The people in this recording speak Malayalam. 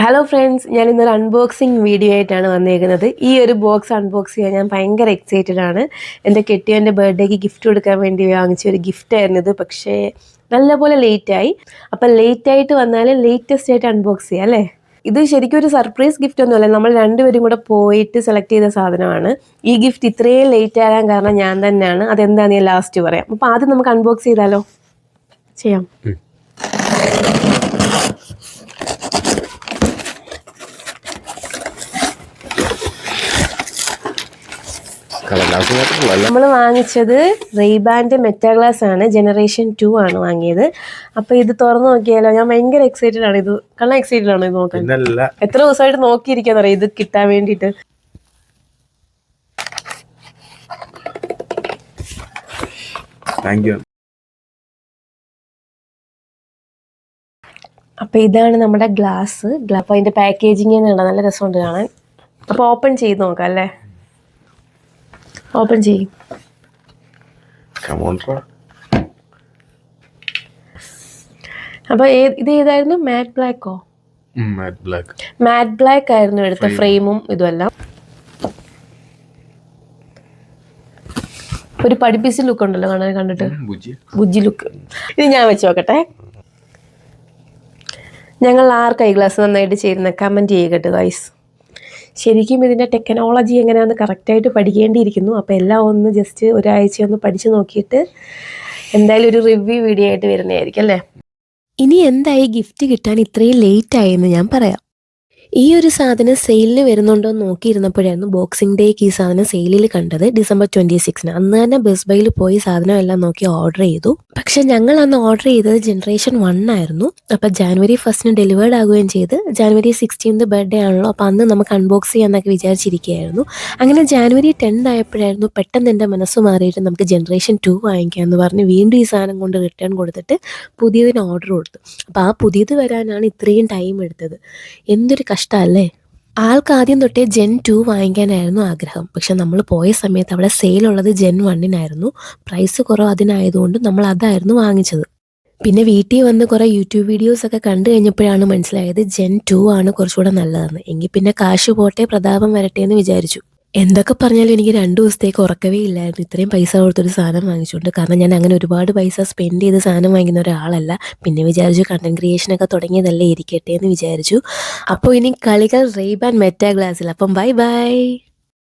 ഹലോ ഫ്രണ്ട്സ്, ഞാൻ ഇന്നൊരു അൺബോക്സിങ് വീഡിയോ ആയിട്ടാണ് വന്നിരിക്കുന്നത്. ഈ ഒരു ബോക്സ് അൺബോക്സ് ചെയ്യാൻ ഞാൻ ഭയങ്കര എക്സൈറ്റഡ് ആണ്. എൻ്റെ കെട്ടിയവൻ്റെ ബർത്ത്ഡേക്ക് ഗിഫ്റ്റ് കൊടുക്കാൻ വേണ്ടി വാങ്ങിച്ച ഒരു ഗിഫ്റ്റ് ആയിരുന്നു ഇത്. പക്ഷേ നല്ലപോലെ ലേറ്റായി. അപ്പം ലേറ്റായിട്ട് വന്നാൽ ലേറ്റസ്റ്റ് ആയിട്ട് അൺബോക്സ് ചെയ്യാം അല്ലേ. ഇത് ശരിക്കും ഒരു സർപ്രൈസ് ഗിഫ്റ്റ് ഒന്നുമല്ല, നമ്മൾ രണ്ടുപേരും കൂടെ പോയിട്ട് സെലക്ട് ചെയ്ത സാധനമാണ്. ഈ ഗിഫ്റ്റ് ഇത്രയും ലേറ്റ് ആകാൻ കാരണം ഞാൻ തന്നെയാണ്. അതെന്താണെന്ന് ഞാൻ ലാസ്റ്റ് പറയാം. അപ്പോൾ ആദ്യം നമുക്ക് അൺബോക്സ് ചെയ്താലോ? ചെയ്യാം. നമ്മൾ വാങ്ങിച്ചത് റെയ്ബാൻ്റെ മെറ്റാഗ്ലാസ് ആണ്. ജനറേഷൻ 2 ആണ് വാങ്ങിയത്. അപ്പോൾ ഇത് തുറന്നു നോക്കിയാലോ? ഞാൻ ഭയങ്കര എക്സൈറ്റഡ് ആണ്. ഇത് കള്ള എക്സൈറ്റഡ് ആണോ ഇത് നോക്കാൻ? എത്ര ദിവസമായിട്ട് നോക്കിയിരിക്കാന്ന് പറയാം ഇത് കിട്ടാൻ വേണ്ടിയിട്ട്. അപ്പോൾ ഇതാണ് നമ്മുടെ ഗ്ലാസ്. അപ്പോൾ അതിൻ്റെ പാക്കേജിങ് തന്നെയാണ്, നല്ല രസമുണ്ട് കാണാൻ. അപ്പോൾ ഓപ്പൺ ചെയ്ത് നോക്കാം അല്ലേ? ഓപ്പൺ ചെയ്യും. അപ്പോൾ ഇത് ഏതായിരുന്നു? മാറ്റ് ബ്ലാക്കോ? മാറ്റ് ബ്ലാക്ക് ആയിരുന്നു എടുത്ത ഫ്രെയിമും ഇതുമെല്ലാം. ഒരു പഠിപ്പിച്ച ലുക്ക് ഉണ്ടല്ലോ കാണാൻ, കണ്ടിട്ട് ബുജ്ജി ലുക്ക്. ഇത് ഞാൻ വെച്ച് നോക്കട്ടെ. ഞങ്ങൾ ആർക്ക് ഐ ഗ്ലാസ് നന്നായിട്ട് ചേരുന്ന കമൻറ്റ് ചെയ്യുക ഗൈസ്. ശരിക്കും ഇതിൻ്റെ ടെക്നോളജി എങ്ങനെയാണെന്ന് കറക്റ്റായിട്ട് പഠിക്കേണ്ടിയിരിക്കുന്നു. അപ്പോൾ എല്ലാം ഒന്ന് ജസ്റ്റ് ഒരാഴ്ച ഒന്ന് പഠിച്ച് നോക്കിയിട്ട് എന്തായാലും ഒരു റിവ്യൂ വീഡിയോ ആയിട്ട് വരുന്നതായിരിക്കും അല്ലേ. ഇനി എന്തായി ഗിഫ്റ്റ് കിട്ടാൻ ഇത്രയും ലേറ്റ് ആയെന്ന് ഞാൻ പറയാം. ഈ ഒരു സാധനം സെയിലിന് വരുന്നുണ്ടോ എന്ന് നോക്കിയിരുന്നപ്പോഴായിരുന്നു ബോക്സിംഗ് ഡേക്ക് ഈ സാധനം സെയിലിൽ കണ്ടത്, December 26. അന്ന് തന്നെ ബെസ്റ്റ് ബൈയിൽ പോയി സാധനം എല്ലാം നോക്കി ഓർഡർ ചെയ്തു. പക്ഷെ ഞങ്ങൾ അന്ന് ഓർഡർ ചെയ്തത് ജനറേഷൻ 1 ആയിരുന്നു. അപ്പം January 1 ഡെലിവേർഡ് ആകുകയും ചെയ്ത്. January 16 ബർത്ത്ഡേ ആണല്ലോ, അപ്പം അന്ന് നമുക്ക് അൺബോക്സ് ചെയ്യാമെന്നൊക്കെ വിചാരിച്ചിരിക്കുകയായിരുന്നു. അങ്ങനെ January 10 ആയപ്പോഴായിരുന്നു പെട്ടെന്ന് എൻ്റെ മനസ്സ് മാറിയിട്ട് നമുക്ക് ജനറേഷൻ 2 വാങ്ങിക്കാമെന്ന് പറഞ്ഞ് വീണ്ടും ഈ സാധനം കൊണ്ട് റിട്ടേൺ കൊടുത്തിട്ട് പുതിയതിന് ഓർഡർ കൊടുത്തു. അപ്പോൾ ആ പുതിയത് വരാനാണ് ഇത്രയും ടൈം എടുത്തത്. എന്തൊരു കഷ്ടമല്ലേ. ആൾക്ക് ആദ്യം തൊട്ടേ Gen 2 വാങ്ങിക്കാനായിരുന്നു ആഗ്രഹം. പക്ഷെ നമ്മൾ പോയ സമയത്ത് അവിടെ സെയിലുള്ളത് Gen 1 പ്രൈസ് കുറവ് അതിനായതുകൊണ്ട് നമ്മൾ അതായിരുന്നു വാങ്ങിച്ചത്. പിന്നെ വീട്ടിൽ വന്ന് കുറേ യൂട്യൂബ് വീഡിയോസൊക്കെ കണ്ടു കഴിഞ്ഞപ്പോഴാണ് മനസ്സിലായത് Gen 2 ആണ് കുറച്ചുകൂടെ നല്ലതെന്ന്. എങ്കിൽ പിന്നെ കാശ് പോട്ടെ, പ്രതാപം വരട്ടെ എന്ന് വിചാരിച്ചു. എന്തൊക്കെ പറഞ്ഞാലും എനിക്ക് 2 ദിവസത്തേക്ക് ഉറക്കവേ ഇല്ലായിരുന്നു ഇത്രയും പൈസ കൊടുത്തൊരു സാധനം വാങ്ങിച്ചുകൊണ്ട്. കാരണം ഞാൻ അങ്ങനെ ഒരുപാട് പൈസ സ്പെൻഡ് ചെയ്ത് സാധനം വാങ്ങിക്കുന്ന ഒരാളല്ല. പിന്നെ വിചാരിച്ചു കണ്ടന്റ് ക്രിയേഷനൊക്കെ തുടങ്ങിയതല്ലേ, ഇരിക്കട്ടെ എന്ന് വിചാരിച്ചു. അപ്പോൾ ഇനി കളികൾ റെയ്ബാൻ മെറ്റാ ഗ്ലാസ്സിൽ. അപ്പം ബൈ ബൈ.